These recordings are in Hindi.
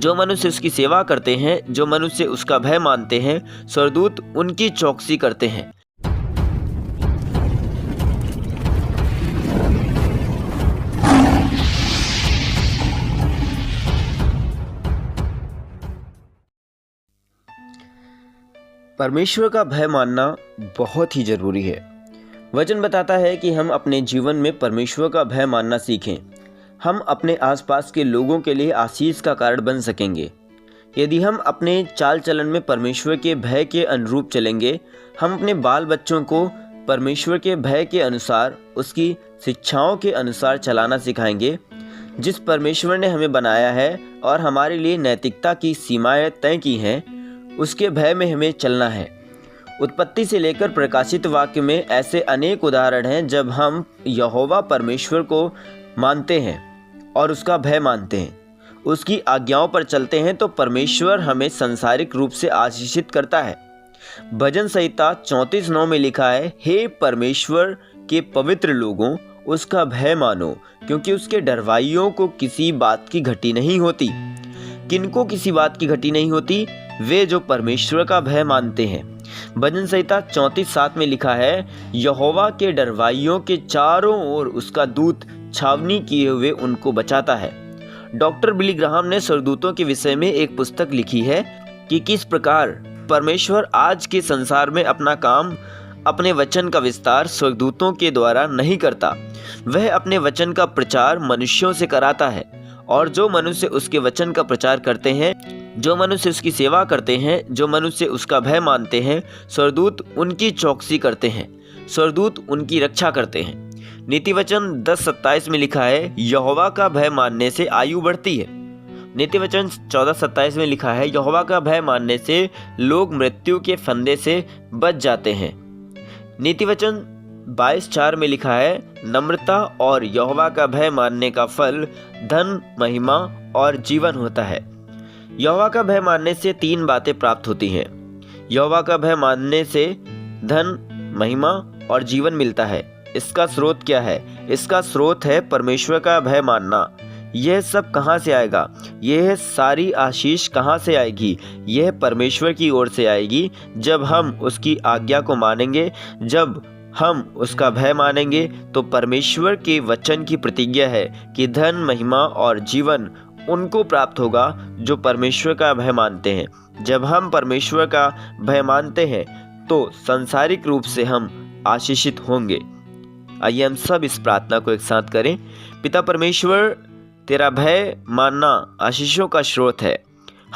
जो मनुष्य उसकी सेवा करते हैं, जो मनुष्य उसका भय मानते हैं, स्वर्गदूत उनकी चौकसी करते हैं। परमेश्वर का भय मानना बहुत ही जरूरी है। वचन बताता है कि हम अपने जीवन में परमेश्वर का भय मानना सीखें। हम अपने आसपास के लोगों के लिए आशीष का कारण बन सकेंगे। यदि हम अपने चाल चलन में परमेश्वर के भय के अनुरूप चलेंगे, हम अपने बाल बच्चों को परमेश्वर के भय के अनुसार, उसकी शिक्षाओं के अनुसार चलाना सिखाएंगे। जिस परमेश्वर ने हमें बनाया है और हमारे लिए नैतिकता की सीमाएं तय की हैं, उसके भय में हमें चलना है। उत्पत्ति से लेकर प्रकाशित वाक्य में ऐसे अनेक उदाहरण हैं जब हम यहोवा परमेश्वर को मानते हैं और उसका भय मानते हैं, उसकी आज्ञाओं पर चलते हैं, तो परमेश्वर हमें सांसारिक रूप से आशीषित करता है। भजन संहिता 34:9 में लिखा है, हे परमेश्वर के पवित्र लोगों, उसका भय मानो, क्योंकि उसके डरवाइयों को किसी बात की घटी नहीं होती। किनको किसी बात की घटी नहीं होती? वे जो परमेश्वर का भय मानते हैं। भजन संहिता 34:7 में लिखा है, यहोवा के डरवाइयों के चारों ओर उसका दूत छावनी किए हुए उनको बचाता है। डॉक्टर बिली ग्राहम ने स्वर्गदूतों के विषय में एक पुस्तक लिखी है कि किस प्रकार परमेश्वर आज के संसार में अपना काम, अपने वचन का विस्तार स्वर्गदूतों के द्वारा नहीं करता। वह अपने वचन का प्रचार मनुष्यों से कराता है, और जो मनुष्य उसके वचन का प्रचार करते हैं, जो मनुष्य उसकी सेवा करते हैं, जो मनुष्य उसका भय मानते हैं, स्वर्गदूत उनकी चौकसी करते हैं, स्वर्गदूत उनकी रक्षा करते हैं। नीतिवचन 10:27 में लिखा है, यहोवा का भय मानने से आयु बढ़ती है। नीतिवचन 14:27 में लिखा है, यहोवा का भय मानने से लोग मृत्यु के फंदे से बच जाते हैं। नीतिवचन 22:4 में लिखा है, नम्रता और यहोवा का भय मानने का फल धन, महिमा और जीवन होता है। यहोवा का भय मानने से 3 बातें प्राप्त होती हैं। यहोवा का भय मानने से धन, महिमा और जीवन मिलता है। इसका स्रोत क्या है? इसका स्रोत है परमेश्वर का भय मानना। यह सब कहाँ से आएगा? यह सारी आशीष कहाँ से आएगी? यह परमेश्वर की ओर से आएगी। जब हम उसकी आज्ञा को मानेंगे, जब हम उसका भय मानेंगे, तो परमेश्वर के वचन की प्रतिज्ञा है कि धन, महिमा और जीवन उनको प्राप्त होगा जो परमेश्वर का भय मानते हैं। जब हम परमेश्वर का भय मानते हैं तो सांसारिक रूप से हम आशीषित होंगे। आइए हम सब इस प्रार्थना को एक साथ करें। पिता परमेश्वर, तेरा भय मानना आशीषों का स्रोत है।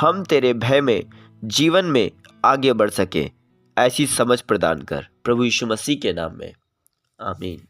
हम तेरे भय में जीवन में आगे बढ़ सके, ऐसी समझ प्रदान कर, प्रभु यीशु मसीह के नाम में, आमीन।